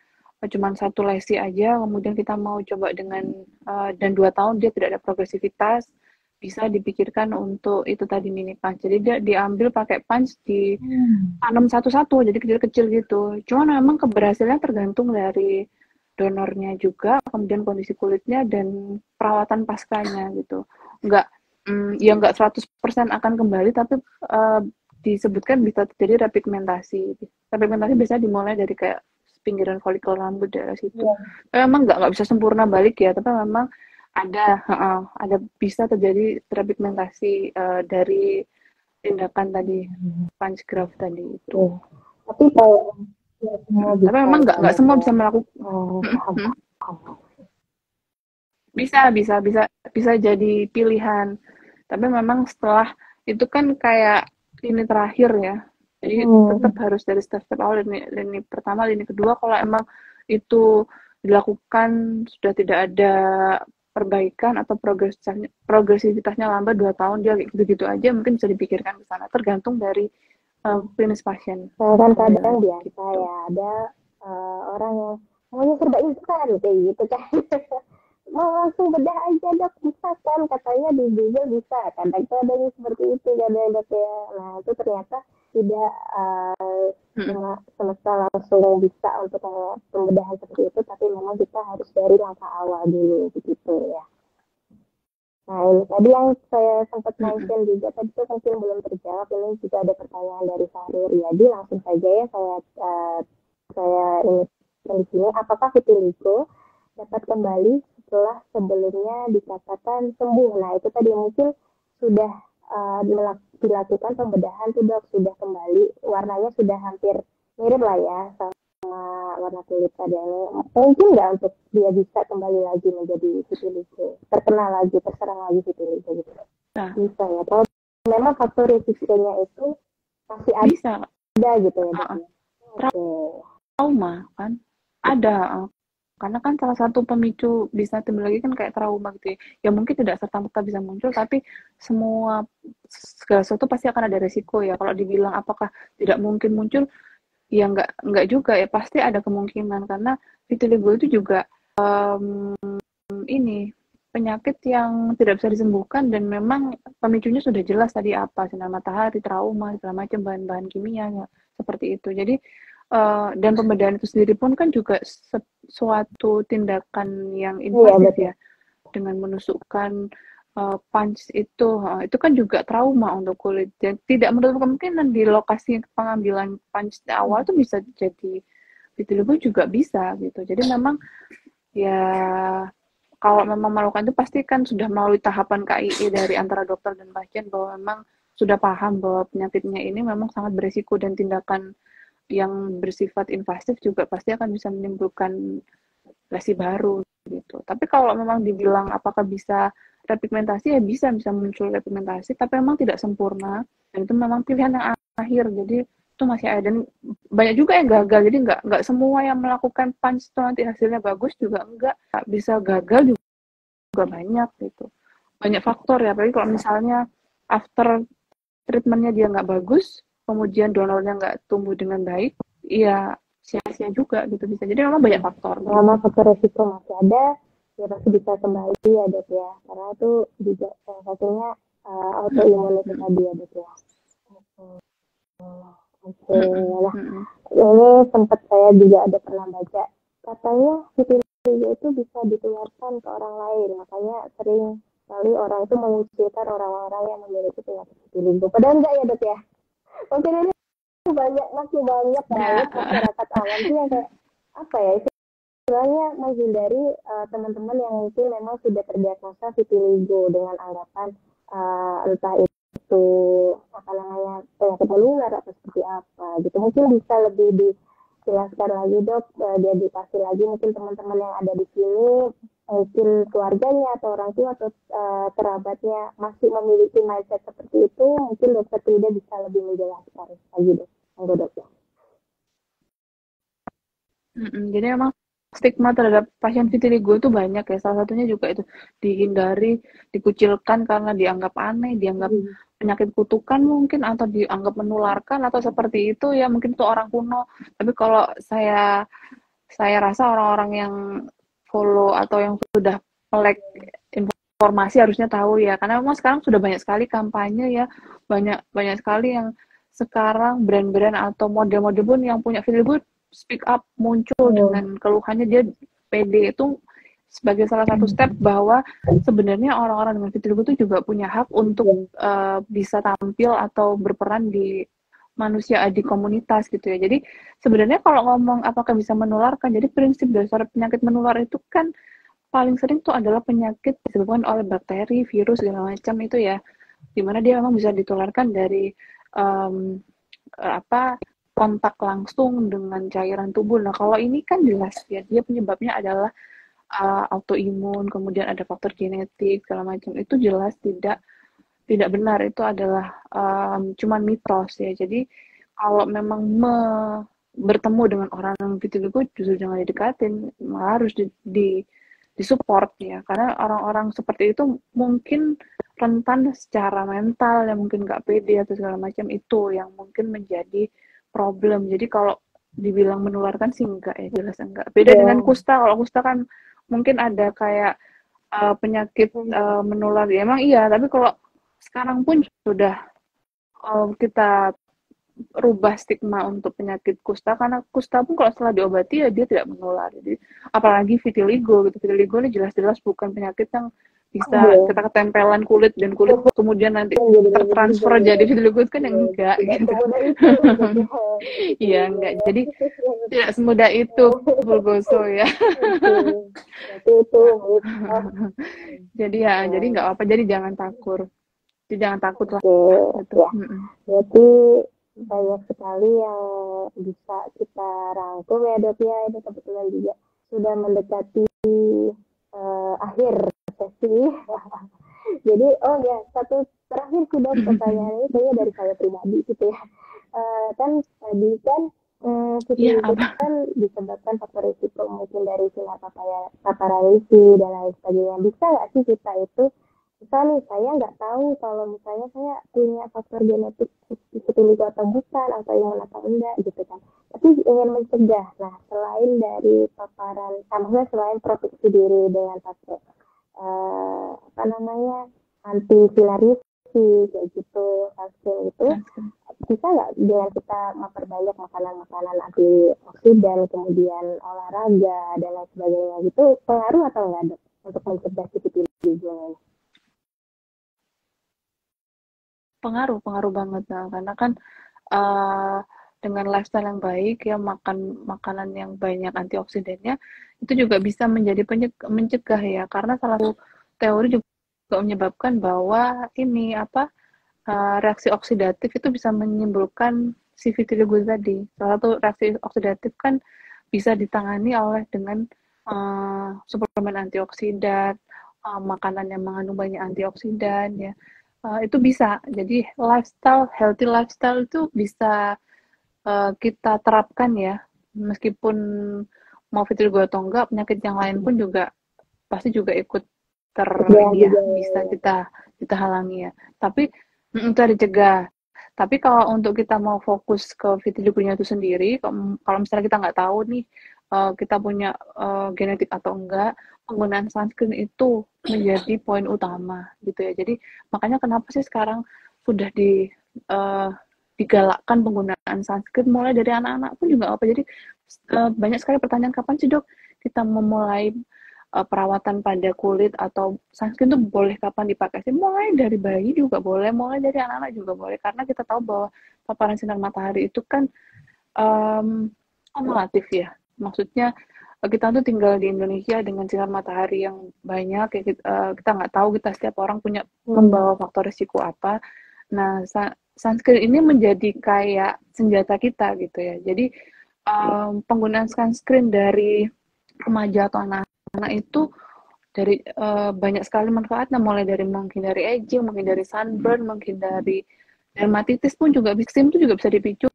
cuma satu lesi aja, kemudian kita mau coba dengan dan 2 tahun dia tidak ada progresivitas, bisa dipikirkan untuk itu tadi mini punch. Jadi dia diambil pakai punch ditanam satu-satu, jadi kecil-kecil gitu. Cuman memang keberhasilannya tergantung dari donornya juga, kemudian kondisi kulitnya dan perawatan paskanya gitu. Enggak 100% akan kembali, tapi disebutkan bisa terjadi repigmentasi. Repigmentasi biasanya dimulai dari kayak pinggiran folikel rambut daerah situ. Memang nggak bisa sempurna balik ya, tapi memang ada bisa terjadi repigmentasi dari tindakan tadi punch graft tadi itu. Tapi kalau tapi memang nggak semua bisa melakukan. Bisa jadi pilihan. Tapi memang setelah itu kan kayak lini terakhir ya. Jadi tetap harus dari step-step awal, lini pertama, lini kedua. Kalau emang itu dilakukan sudah tidak ada perbaikan atau progresivitasnya lambat 2 tahun, dia gitu-gitu aja, mungkin bisa dipikirkan ke sana. Tergantung dari klinis pasien. Kan kadang biasa ya ada orang yang maunya serba instan kayak gitu kan. Mau langsung bedah aja dok, bisa kan katanya di Google bisa, kadang itu ada yang seperti itu kadang dok ya. Nah itu ternyata tidak semesta langsung bisa untuk pembedahan seperti itu, tapi memang kita harus dari langkah awal dulu begitu ya. Nah ini tadi yang saya sempat mention juga tadi itu mungkin belum terjawab, ini juga ada pertanyaan dari Sahrir. Jadi langsung saja ya saya ini di sini, apakah vitiligo dapat kembali setelah sebelumnya dikatakan sembuh? Nah itu tadi mungkin sudah dilakukan pembedahan tuh dok, sudah kembali, warnanya sudah hampir mirip lah ya sama warna kulit tadi ini. Mungkin nggak untuk dia bisa kembali lagi menjadi vitiligo, terserang lagi vitiligo gitu? Nah. Bisa ya, kalau memang faktor resikonya itu masih ada gitu ya dok. Trauma kan ada, karena kan salah satu pemicu bisa timbul lagi kan kayak trauma gitu ya. Ya mungkin tidak serta-merta bisa muncul, tapi segala sesuatu pasti akan ada resiko ya. Kalau dibilang apakah tidak mungkin muncul, ya enggak juga ya, pasti ada kemungkinan, karena vitiligo itu juga ini penyakit yang tidak bisa disembuhkan, dan memang pemicunya sudah jelas tadi apa, sinar matahari, trauma, segala macam, bahan-bahan kimia ya, seperti itu. Jadi dan pembedahan itu sendiri pun kan juga suatu tindakan yang invasif ya, dengan menusukkan punch itu kan juga trauma untuk kulit, dan tidak menutup kemungkinan di lokasi pengambilan punch di awal itu bisa jadi vitiligo juga bisa gitu. Jadi memang ya kalau memang melakukan itu pasti kan sudah melalui tahapan KIE dari antara dokter dan pasien, bahwa memang sudah paham bahwa penyakitnya ini memang sangat berisiko, dan tindakan yang bersifat invasif juga pasti akan bisa menimbulkan lesi baru gitu. Tapi kalau memang dibilang apakah bisa repigmentasi, ya bisa muncul repigmentasi, tapi memang tidak sempurna, dan itu memang pilihan yang akhir. Jadi itu masih ada, dan banyak juga yang gagal. Jadi nggak semua yang melakukan punch itu nanti hasilnya bagus juga, enggak bisa gagal juga banyak gitu. Banyak faktor ya, apalagi kalau misalnya after treatmentnya dia nggak bagus, kemudian donornya nggak tumbuh dengan baik, ya sia-sia juga gitu bisa. Jadi memang banyak faktor. Memang faktor resiko masih ada, ya pasti bisa kembali ya dok ya, karena itu juga salah satunya autoimun itu tadi ya dok ya. Oke. Nah ini sempat saya juga ada pernah baca, katanya vitiligo itu bisa ditularkan ke orang lain, makanya sering kali orang itu mengucilkan orang-orang yang memiliki penyakit vitiligo. Padahal enggak ya dok ya? Mungkin ini masih banyak Nah, banget masyarakat awam sih yang kayak apa ya, istilahnya menghindari teman-teman yang mungkin memang sudah terdiagnosa vitiligo dengan anggapan entah itu apa namanya penyakit menular atau seperti apa gitu. Mungkin bisa lebih dijelaskan lagi dok, diedukasi lagi mungkin teman-teman yang ada di sini, mungkin keluarganya atau orang tua atau kerabatnya masih memiliki mindset seperti itu, mungkin dokter Frida bisa lebih menjelaskan lagi dok. Monggo dok. jadi memang stigma terhadap pasien vitiligo itu banyak ya. Salah satunya juga itu dihindari, dikucilkan karena dianggap aneh, dianggap penyakit kutukan mungkin, atau dianggap menularkan atau seperti itu ya, mungkin itu orang kuno. Tapi kalau saya rasa orang-orang yang follow atau yang sudah melek informasi harusnya tahu ya, karena memang sekarang sudah banyak sekali kampanye ya, banyak banyak sekali yang sekarang brand-brand atau model-model pun yang punya vitiligo speak up, muncul dengan keluhannya, dia pede. Itu sebagai salah satu step bahwa sebenarnya orang-orang dengan vitiligo itu juga punya hak untuk bisa tampil atau berperan di manusia di komunitas gitu ya. Jadi sebenarnya kalau ngomong apakah bisa menularkan, jadi prinsip dasar penyakit menular itu kan paling sering tuh adalah penyakit disebabkan oleh bakteri, virus segala macam itu ya, dimana dia memang bisa ditularkan dari kontak langsung dengan cairan tubuh. Nah, kalau ini kan jelas ya, dia penyebabnya adalah autoimun, kemudian ada faktor genetik segala macam. Itu jelas tidak benar, itu adalah cuman mitos ya. Jadi kalau memang bertemu dengan orang yang vitiligo justru jangan didekatin, malah harus disupport ya, karena orang-orang seperti itu mungkin rentan secara mental, yang mungkin nggak pede atau segala macam, itu yang mungkin menjadi problem. Jadi kalau dibilang menularkan sih enggak ya, jelas enggak. Beda dengan kusta. Kalau kusta kan mungkin ada kayak penyakit menular ya, emang iya, tapi kalau sekarang pun sudah kita rubah stigma untuk penyakit kusta, karena kusta pun kalau setelah diobati ya dia tidak menular. Jadi apalagi vitiligo gitu, vitiligo ini jelas-jelas bukan penyakit yang bisa kita ketempelan kulit dan kulit kemudian nanti tertransfer jadi vitiligo, kan yang enggak gitu. Iya enggak, jadi tidak semudah itu Bulgoso ya. Jadi ya, jadi nggak apa, jadi jangan takut. Jadi jangan takut lah. Gitu. Berarti banyak sekali yang bisa kita rangkum ya dok ya. Ini kebetulan juga sudah mendekati akhir sesi. Jadi satu terakhir sih dok, pertanyaan ini kayaknya dari saya pribadi gitu ya. Kan tadi kan vitiligo kan disebabkan faktor risiko mungkin dari sinar paparan UV dan lain sebagainya. Bisa nggak sih kita itu, misalnya saya nggak tahu kalau misalnya saya punya faktor genetik vitiligo atau bukan, atau imun atau enggak gitu kan, tapi ingin mencegah. Nah, selain dari paparan, maksudnya selain proteksi diri dengan pakai anti filariasis kayak gitu, sunscreen itu, bisa nggak dengan kita memperbanyak makanan-makanan antioksidan, kemudian olahraga dan lain sebagainya gitu, pengaruh atau enggak dok untuk mencegah vitiligo ini? Pengaruh banget nah, karena kan dengan lifestyle yang baik ya, makan makanan yang banyak antioksidannya, itu juga bisa menjadi mencegah ya, karena salah satu teori juga menyebabkan bahwa ini reaksi oksidatif itu bisa menimbulkan si vitiligo tadi. Salah satu reaksi oksidatif kan bisa ditangani oleh dengan suplemen antioksidan, makanan yang mengandung banyak antioksidan ya. Itu bisa. Jadi healthy lifestyle itu bisa kita terapkan ya. Meskipun mau vitiligo atau enggak, penyakit yang lain pun juga pasti juga ikut bisa kita halangi ya. Tapi itu dicegah. Tapi kalau untuk kita mau fokus ke vitiligo-nya itu sendiri, kalau misalnya kita nggak tahu nih kita punya genetik atau enggak, penggunaan sunscreen itu menjadi poin utama gitu ya. Jadi makanya kenapa sih sekarang sudah digalakkan penggunaan sunscreen mulai dari anak-anak pun juga apa. Jadi banyak sekali pertanyaan, kapan sih dok kita memulai perawatan pada kulit atau sunscreen tuh boleh kapan dipakai sih? Mulai dari bayi juga boleh, mulai dari anak-anak juga boleh, karena kita tahu bahwa paparan sinar matahari itu kan kumulatif ya. Maksudnya kita tuh tinggal di Indonesia dengan sinar matahari yang banyak, ya kita nggak tahu kita setiap orang punya membawa faktor risiko apa. Nah, sunscreen ini menjadi kayak senjata kita gitu ya. Jadi penggunaan sunscreen dari remaja atau anak-anak itu dari banyak sekali manfaatnya, mulai dari menghindari aging, menghindari sunburn, menghindari dermatitis pun juga, eksim itu juga bisa dipicu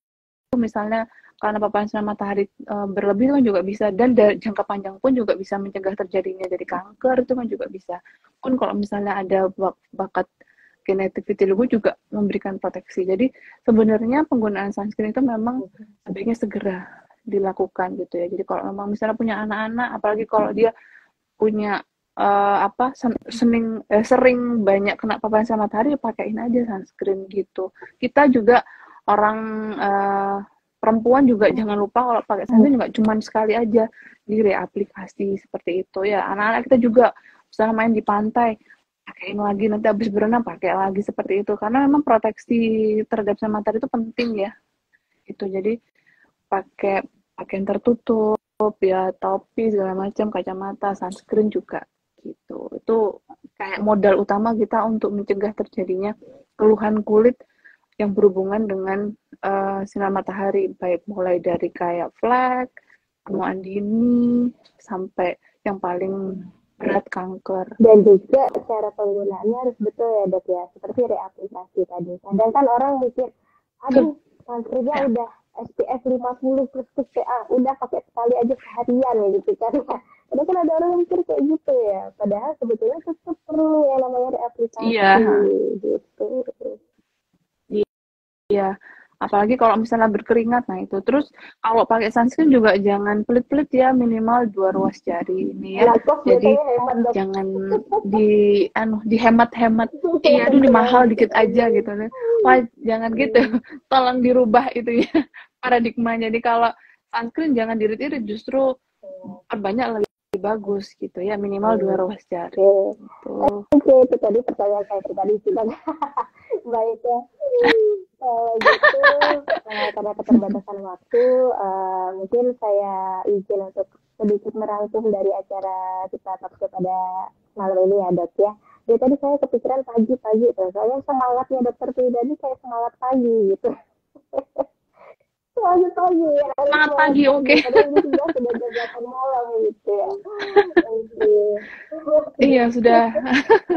misalnya karena paparan sinar matahari berlebih kan juga bisa, dan dari jangka panjang pun juga bisa mencegah terjadinya dari kanker, itu kan juga bisa. Pun kalau misalnya ada bakat genetik vitiligo juga memberikan proteksi. Jadi sebenarnya penggunaan sunscreen itu memang sebaiknya segera dilakukan gitu ya. Jadi kalau memang misalnya punya anak-anak, apalagi kalau dia punya sering banyak kena paparan sinar matahari, pakein aja sunscreen gitu. Kita juga orang perempuan juga jangan lupa kalau pakai sunscreen nggak cuma sekali aja, direaplikasi seperti itu ya. Anak-anak kita juga misalnya main di pantai, pakaiin lagi, nanti habis berenang pakai lagi, seperti itu, karena memang proteksi terhadap sinar matahari itu penting ya. Itu jadi pakai pakaian tertutup ya, topi segala macam, kacamata, sunscreen juga gitu. Itu kayak modal utama kita untuk mencegah terjadinya keluhan kulit yang berhubungan dengan sinar matahari, baik mulai dari kayak flek, penuaan dini, sampai yang paling berat kanker. Dan juga cara penggunaannya harus betul ya dok ya, seperti reaplikasi tadi. Kadang kan orang mikir, aduh sunscreennya udah SPF 50 plus PA, udah pakai sekali aja seharian ya gitu kan. Padahal kan ada orang yang mikir kayak gitu ya, padahal sebetulnya tetap perlu yang namanya reaplikasi gitu. Iya, apalagi kalau misalnya berkeringat, nah itu. Terus kalau pakai sunscreen juga jangan pelit-pelit ya, minimal 2 ruas jari ini ya. Jadi jangan dihemat-hemat. Iya, aduh ini mahal dikit aja gitu. Wah, jangan gitu. Tolong dirubah itu ya paradigmanya. Jadi kalau sunscreen jangan diirit-irit, justru perbanyak lebih bagus gitu ya, minimal 2 ruas jari. Oke, itu tadi pertanyaan saya pribadi sih bang. Baik ya. Kalau gitu, karena keterbatasan waktu, mungkin saya izin untuk sedikit merangkum dari acara kita talkshow pada malam ini ya dok ya. Jadi tadi saya kepikiran pagi-pagi tuh, soalnya semangatnya dokter pribadi kayak semangat pagi gitu. Semangat pagi ya. Semangat pagi, oke. Padahal ini sudah jam malam gitu ya. Iya, sudah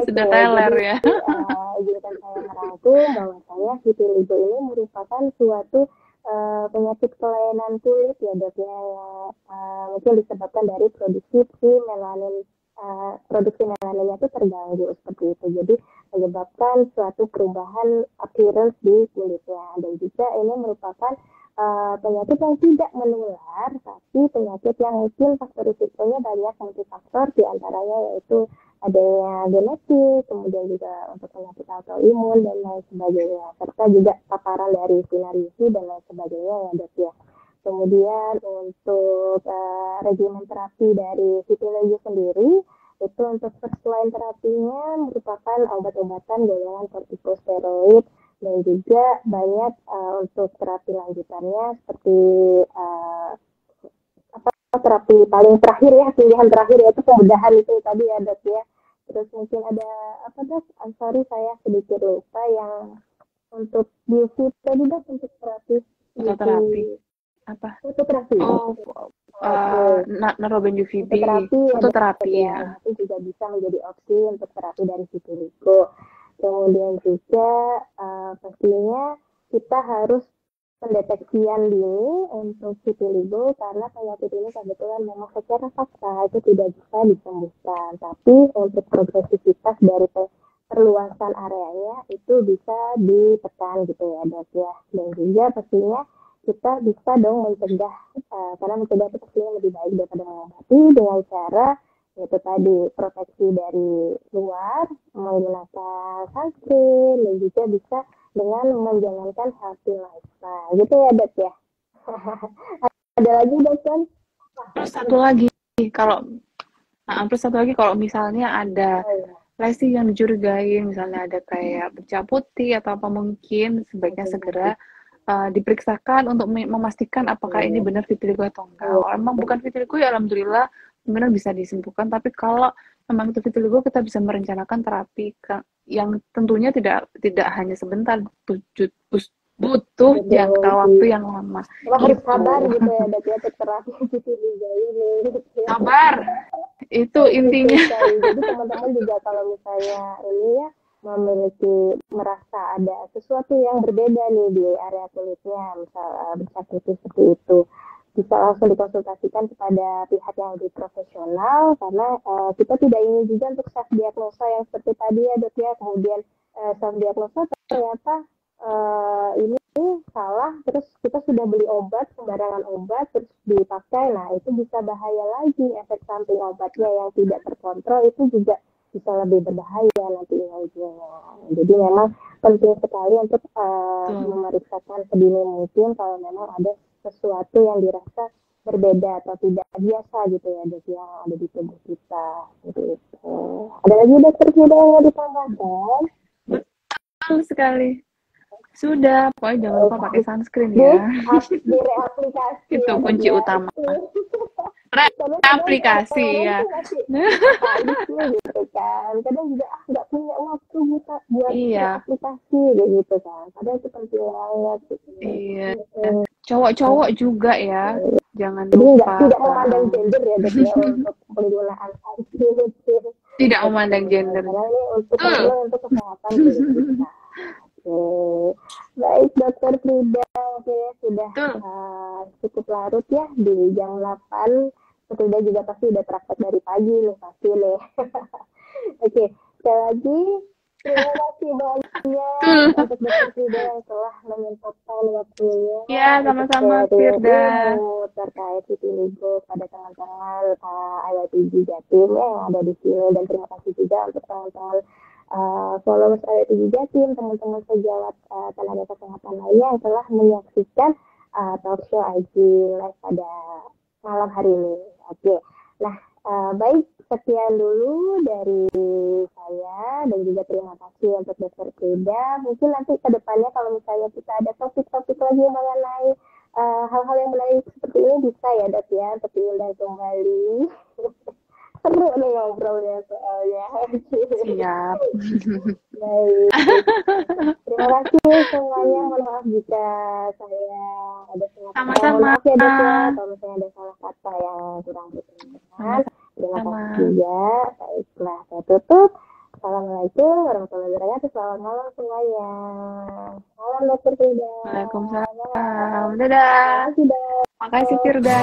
teler ya. Izinkan saya merangkum bahwasanya vitiligo ini merupakan suatu penyakit kelainan kulit ya dok ya, yang mungkin disebabkan dari produksi melaninnya itu terganggu seperti itu. Jadi menyebabkan suatu perubahan appearance di kulitnya, dan juga ini merupakan penyakit yang tidak menular, tapi penyakit yang mungkin faktor risikonya banyak, multifaktor, diantaranya yaitu adanya genetik, kemudian juga untuk penyakit autoimun dan lain sebagainya, serta juga paparan dari sinar UV dan lain sebagainya ya dok ya. Kemudian untuk regimen terapi dari vitiligo sendiri, itu untuk first line terapinya merupakan obat-obatan golongan kortikosteroid, dan juga banyak untuk terapi lanjutannya seperti terapi paling terakhir ya, pilihan terakhir yaitu pembedahan itu tadi ya dok ya. Terus mungkin ada apa dok? Sorry saya sedikit lupa yang untuk UV tadi dok, untuk terapi. Apa? Fototerapi. Neroben UVB. Fototerapi ya. Itu juga bisa menjadi opsi untuk terapi dari vitiligo. Kemudian juga pastinya kita harus pendeteksian dini untuk vitiligo, karena penyakit ini kebetulan memang secara fakta itu tidak bisa disembuhkan, tapi untuk progresivitas dari perluasan areanya itu bisa ditekan gitu ya dok ya. Dan juga pastinya kita bisa dong mencegah, karena mencegah itu pastinya lebih baik daripada mengobati, dengan cara itu tadi proteksi dari luar menggunakan sunscreen, dan juga bisa dengan menjalankan healthy lifestyle gitu ya dok ya. Ada lagi dok kan? Terus satu lagi, kalau Nah, terus satu lagi kalau misalnya ada Oh iya, lesi yang dicurigai, misalnya ada kayak bercak putih atau apa, mungkin sebaiknya segera diperiksakan untuk memastikan apakah ini benar vitiligo atau enggak. iya, Kalau emang bukan vitiligo ya alhamdulillah benar bisa disembuhkan. Tapi kalau memang itu vitiligo, kita bisa merencanakan terapi yang tentunya tidak hanya sebentar, butuh jangka waktu yang lama. Wah, harus Gitu. sabar gitu ya dok ya, terapi vitiligo ini. Sabar, itu intinya. Jadi teman-teman juga kalau misalnya ini ya merasa ada sesuatu yang berbeda nih di area kulitnya, misal bercak putih seperti itu, bisa langsung dikonsultasikan kepada pihak yang lebih profesional, karena kita tidak ingin juga untuk self diagnosa yang seperti tadi ya dok ya, kemudian self diagnosa ternyata ini salah, terus kita sudah beli obat, sembarangan obat, terus dipakai, nah itu bisa bahaya lagi, efek samping obatnya yang tidak terkontrol itu juga bisa lebih berbahaya nantinya ujungnya. Jadi memang penting sekali untuk memeriksakan sedini mungkin kalau memang ada sesuatu yang dirasa berbeda atau tidak biasa gitu ya dok yang ada di tubuh kita. Gitu. Ada lagi dokter Frida yang mau ditambahkan? Betul sekali. Sudah, pokoknya jangan lupa pakai sunscreen ya. Di reaplikasi. Itu kunci utama. Reaplikasi ya. Gitu kan. Kadang juga nggak punya waktu buat Iya. aplikasi gitu kan. Padahal itu penting banget. Gitu. Iya. Cowok-cowok juga ya. Jangan Jadi lupa. tidak memandang gender ya dok ya untuk penggunaan sunscreen. Tidak memandang gender. Karena ini untuk kesehatan kita. Baik dokter Frida, sudah cukup larut ya di jam 8. Frida juga pasti udah praktek dari pagi nih pasti nih. Oke, sekali lagi terima kasih banyak untuk dokter Frida yang telah menyempatkan waktunya. Ya, sama-sama Firda. Terkait vitiligo pada teman-teman IYPG Jatim yang ada di sini, dan terima kasih juga untuk teman-teman followers IYPG Jatim, teman-teman sejawat tenaga kesehatan lainnya yang telah menyaksikan talk show IG Live pada malam hari ini. Oke, nah baik, sekian dulu dari saya, dan juga terima kasih untuk dokter Frida. Mungkin nanti ke depannya kalau misalnya kita ada topik-topik lagi mengenai hal-hal yang menarik seperti ini, bisa ya dok ya untuk diundang kembali. Seru nih ngobrolnya soalnya. Siap. Baik. Terima kasih semuanya. Mohon maaf jika saya ada salah kata. Sama-sama. Maaf ya dok ya kalau misalnya ada salah kata yang kurang berkenan. Terima kasih juga. Baiklah, saya tutup. Assalamualaikum warahmatullahi wabarakatuh. Selamat malam semuanya. Salam dokter Frida. Waalaikumsalam. Dadah. Terima kasih dok. Makasih Firda.